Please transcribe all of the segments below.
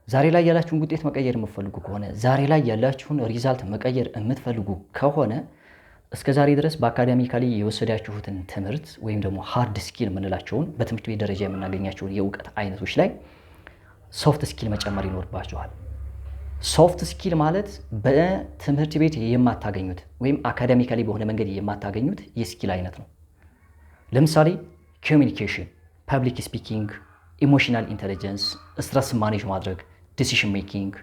ዛሬ ላይ ያላችሁን ውጤት መቀየር የምትፈልጉ ከሆነ ዛሬ ላይ ያላችሁን ሪዛልት መቀየር የምትፈልጉ ከሆነ እስከ ዛሬ ድረስ በአካዳሚካሊ የወሰዳችሁትን ትምህርት ወይም ደግሞ ሃርድ ስኪል የምንላቸውን በትምህርት ቤት ደረጃ የምናገኛቸውን የእውቀት አይነቶች ላይ ሶፍት ስኪል መጨመር ይኖርባቸዋል። ሶፍት ስኪል ማለት በትምህርት ቤት የማታገኙት ወይም አካዳሚካሊ በሆነ መንገድ የማታገኙት የስኪል አይነት ነው። ለምሳሌ ኮሚኒኬሽን፣ ፐብሊክ ስፒኪንግ፣ ኢሞሽናል ኢንቴሊጀንስ፣ ስትረስ ማኔጅ ማድረግ፣ ዲሲሽን ሜኪንግ፣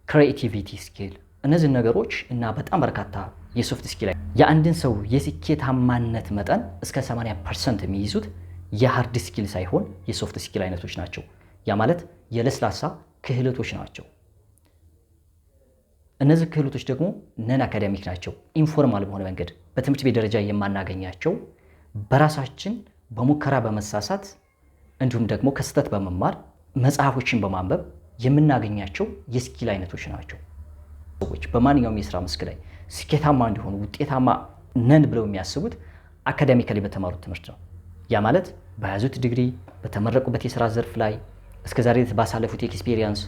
ክሪኤቲቪቲ ስኪል፣ እነዚህ ነገሮች እና በጣም በርካታ የሶፍት ስኪል የአንድን ሰው የስኬታማነት መጠን እስከ 80% የሚይዙት የሃርድ ስኪል ሳይሆን የሶፍት ስኪል አይነቶች ናቸው። ያ ማለት የለስላሳ ክህሎቶች ናቸው። እነዚህ ክህሎቶች ደግሞ ነን አካዳሚክ ናቸው። ኢንፎርማል በሆነ መንገድ በትምህርት ቤት ደረጃ የማናገኛቸው በራሳችን በሙከራ በመሳሳት እንዲሁም ደግሞ ከስህተት በመማር መጽሐፎችን በማንበብ የምናገኛቸው የስኪል አይነቶች ናቸው። ሰዎች በማንኛውም የስራ መስክ ላይ ስኬታማ እንዲሆኑ ውጤታማ ነን ብለው የሚያስቡት አካዳሚካሊ በተማሩት ትምህርት ነው። ያ ማለት በያዙት ዲግሪ፣ በተመረቁበት የስራ ዘርፍ ላይ እስከዛሬ ባሳለፉት ኤክስፒሪየንስ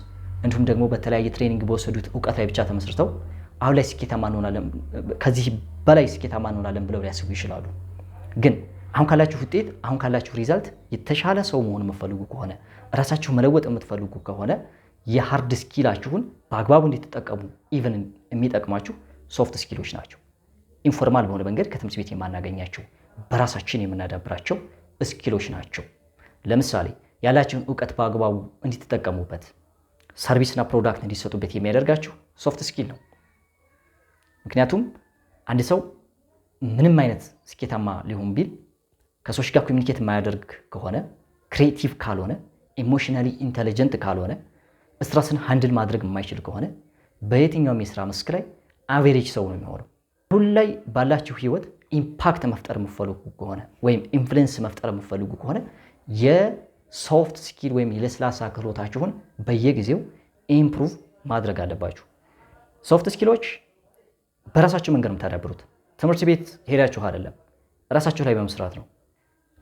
እንዲሁም ደግሞ በተለያየ ትሬኒንግ በወሰዱት እውቀት ላይ ብቻ ተመስርተው አሁን ላይ ስኬታማ እንሆናለን፣ ከዚህ በላይ ስኬታማ እንሆናለን ብለው ሊያስቡ ይችላሉ። ግን አሁን ካላችሁ ውጤት፣ አሁን ካላችሁ ሪዛልት የተሻለ ሰው መሆን የምትፈልጉ ከሆነ ራሳችሁ መለወጥ የምትፈልጉ ከሆነ የሃርድ ስኪላችሁን በአግባቡ እንድትጠቀሙ ኢቨን የሚጠቅማችሁ ሶፍት ስኪሎች ናቸው። ኢንፎርማል በሆነ መንገድ ከትምህርት ቤት የማናገኛቸው በራሳችን የምናዳብራቸው ስኪሎች ናቸው። ለምሳሌ ያላችሁን እውቀት በአግባቡ እንድትጠቀሙበት፣ ሰርቪስና ፕሮዳክት እንዲሰጡበት የሚያደርጋችሁ ሶፍት ስኪል ነው። ምክንያቱም አንድ ሰው ምንም አይነት ስኬታማ ሊሆን ቢል ከሰዎች ጋር ኮሚኒኬት የማያደርግ ከሆነ፣ ክሪኤቲቭ ካልሆነ፣ ኢሞሽናሊ ኢንቴሊጀንት ካልሆነ፣ ስትረስን ሃንድል ማድረግ የማይችል ከሆነ በየትኛውም የስራ መስክ ላይ አቬሬጅ ሰው ነው የሚሆነው። አሁን ላይ ባላችሁ ህይወት ኢምፓክት መፍጠር የምትፈልጉ ከሆነ ወይም ኢንፍሉዌንስ መፍጠር የምትፈልጉ ከሆነ የሶፍት ስኪል ወይም የለስላሳ ክህሎታችሁን በየጊዜው ኢምፕሩቭ ማድረግ አለባችሁ። ሶፍት ስኪሎች በራሳችሁ መንገድ የምታዳብሩት ትምህርት ቤት ሄዳችሁ አይደለም፣ ራሳችሁ ላይ በመስራት ነው።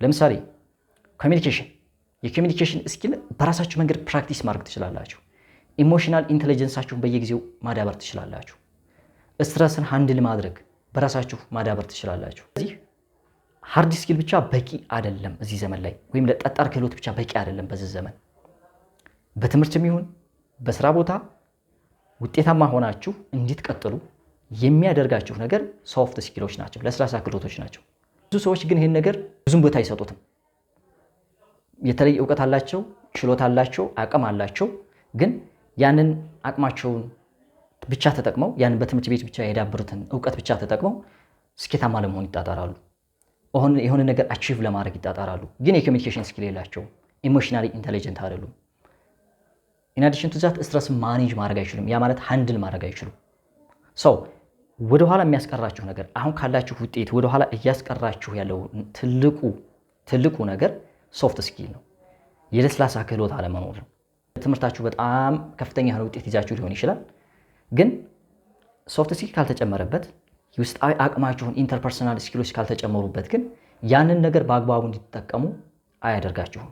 ለምሳሌ ኮሚኒኬሽን፣ የኮሚኒኬሽን ስኪል በራሳችሁ መንገድ ፕራክቲስ ማድረግ ትችላላችሁ። ኢሞሽናል ኢንቴሊጀንሳችሁን በየጊዜው ማዳበር ትችላላችሁ። ስትረስን ሃንድል ማድረግ በራሳችሁ ማዳበር ትችላላችሁ። ስለዚህ ሃርድ ስኪል ብቻ በቂ አይደለም እዚህ ዘመን ላይ፣ ወይም ለጠጣር ክህሎት ብቻ በቂ አይደለም በዚህ ዘመን። በትምህርትም ይሁን በስራ ቦታ ውጤታማ ሆናችሁ እንድትቀጥሉ የሚያደርጋችሁ ነገር ሶፍት ስኪሎች ናቸው፣ ለስላሳ ክህሎቶች ናቸው። ብዙ ሰዎች ግን ይህን ነገር ብዙም ቦታ አይሰጡትም። የተለየ እውቀት አላቸው፣ ችሎታ አላቸው፣ አቅም አላቸው። ግን ያንን አቅማቸውን ብቻ ተጠቅመው ያንን በትምህርት ቤት ብቻ የዳበሩትን እውቀት ብቻ ተጠቅመው ስኬታማ ለመሆን ይጣጣራሉ። የሆነ ነገር አቺቭ ለማድረግ ይጣጣራሉ። ግን የኮሚኒኬሽን ስኪል የላቸውም። ኢሞሽናሊ ኢንቴሊጀንት አይደሉም። ኢናዲሽን ቱ ዛት ስትረስ ማኔጅ ማድረግ አይችሉም። ያ ማለት ሃንድል ማድረግ አይችሉም። ሰው ወደኋላ የሚያስቀራችሁ ነገር አሁን ካላችሁ ውጤት ወደኋላ እያስቀራችሁ ያለው ትልቁ ነገር ሶፍት ስኪል ነው። የለስላሳ ክህሎት አለመኖር ነው። ትምህርታችሁ በጣም ከፍተኛ የሆነ ውጤት ይዛችሁ ሊሆን ይችላል። ግን ሶፍት ስኪል ካልተጨመረበት፣ የውስጣዊ አቅማችሁን ኢንተርፐርሰናል ስኪሎች ካልተጨመሩበት ግን ያንን ነገር በአግባቡ እንዲጠቀሙ አያደርጋችሁም።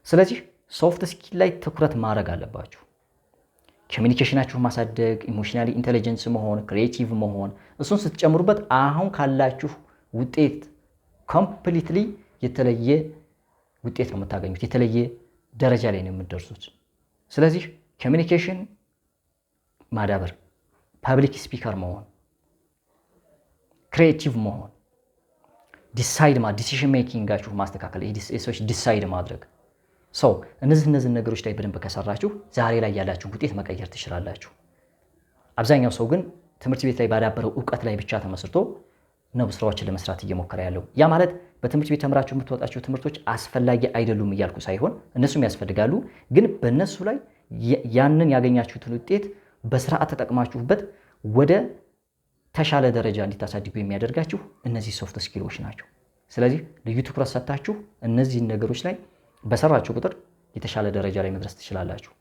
ስለዚህ ሶፍት ስኪል ላይ ትኩረት ማድረግ አለባችሁ። ኮሚኒኬሽናችሁን ማሳደግ፣ ኢሞሽናሊ ኢንቴሊጀንስ መሆን፣ ክሪኤቲቭ መሆን፣ እሱን ስትጨምሩበት አሁን ካላችሁ ውጤት ኮምፕሊትሊ የተለየ ውጤት ነው የምታገኙት። የተለየ ደረጃ ላይ ነው የምትደርሱት። ስለዚህ ኮሚኒኬሽን ማዳበር፣ ፐብሊክ ስፒከር መሆን፣ ክሪኤቲቭ መሆን፣ ዲሲሽን ሜኪንጋችሁ ማስተካከል፣ ሰዎች ዲሳይድ ማድረግ ሰው እነዚህ ነገሮች ላይ በደንብ ከሰራችሁ ዛሬ ላይ ያላችሁን ውጤት መቀየር ትችላላችሁ። አብዛኛው ሰው ግን ትምህርት ቤት ላይ ባዳበረው እውቀት ላይ ብቻ ተመስርቶ ነው ስራዎችን ለመስራት እየሞከረ ያለው። ያ ማለት በትምህርት ቤት ተምራችሁ የምትወጣቸው ትምህርቶች አስፈላጊ አይደሉም እያልኩ ሳይሆን እነሱም ያስፈልጋሉ። ግን በእነሱ ላይ ያንን ያገኛችሁትን ውጤት በስርዓት ተጠቅማችሁበት ወደ ተሻለ ደረጃ እንዲታሳድጉ የሚያደርጋችሁ እነዚህ ሶፍት ስኪሎች ናቸው። ስለዚህ ልዩ ትኩረት ሰጥታችሁ እነዚህን ነገሮች ላይ በሰራችሁ ቁጥር የተሻለ ደረጃ ላይ መድረስ ትችላላችሁ።